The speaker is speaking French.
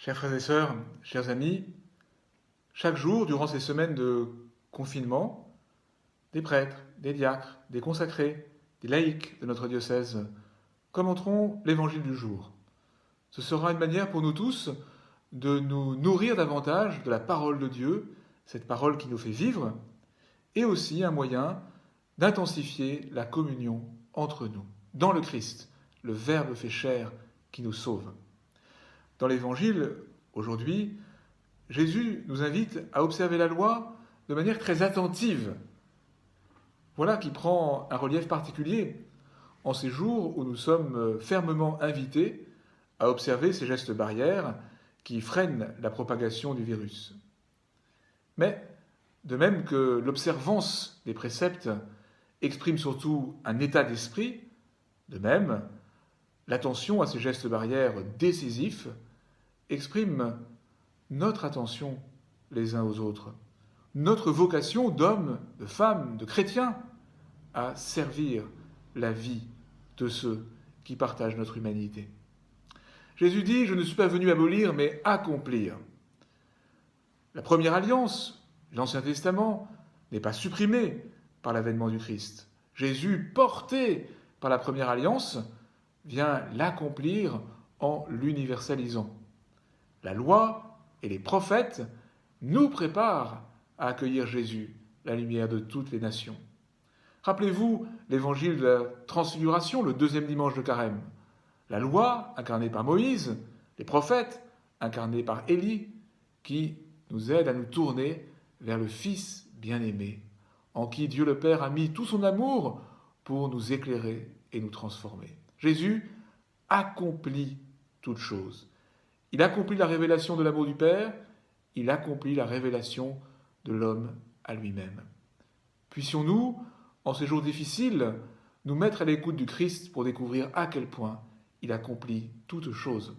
Chers frères et sœurs, chers amis, chaque jour, durant ces semaines de confinement, des prêtres, des diacres, des consacrés, des laïcs de notre diocèse commenteront l'évangile du jour. Ce sera une manière pour nous tous de nous nourrir davantage de la parole de Dieu, cette parole qui nous fait vivre, et aussi un moyen d'intensifier la communion entre nous, dans le Christ, le Verbe fait chair qui nous sauve. Dans l'évangile, aujourd'hui, Jésus nous invite à observer la loi de manière très attentive. Voilà qui prend un relief particulier en ces jours où nous sommes fermement invités à observer ces gestes barrières qui freinent la propagation du virus. Mais, de même que l'observance des préceptes exprime surtout un état d'esprit, de même, l'attention à ces gestes barrières décisifs exprime notre attention les uns aux autres, notre vocation d'hommes, de femmes, de chrétiens à servir la vie de ceux qui partagent notre humanité. Jésus dit, je ne suis pas venu abolir, mais accomplir. La première alliance, l'Ancien Testament, n'est pas supprimée par l'avènement du Christ. Jésus, porté par la première alliance, vient l'accomplir en l'universalisant. La loi et les prophètes nous préparent à accueillir Jésus, la lumière de toutes les nations. Rappelez-vous l'évangile de la Transfiguration, le deuxième dimanche de Carême. La loi, incarnée par Moïse, les prophètes, incarnés par Élie, qui nous aident à nous tourner vers le Fils bien-aimé, en qui Dieu le Père a mis tout son amour pour nous éclairer et nous transformer. Jésus accomplit toutes choses. Il accomplit la révélation de l'amour du Père, il accomplit la révélation de l'homme à lui-même. Puissions-nous, en ces jours difficiles, nous mettre à l'écoute du Christ pour découvrir à quel point il accomplit toutes choses.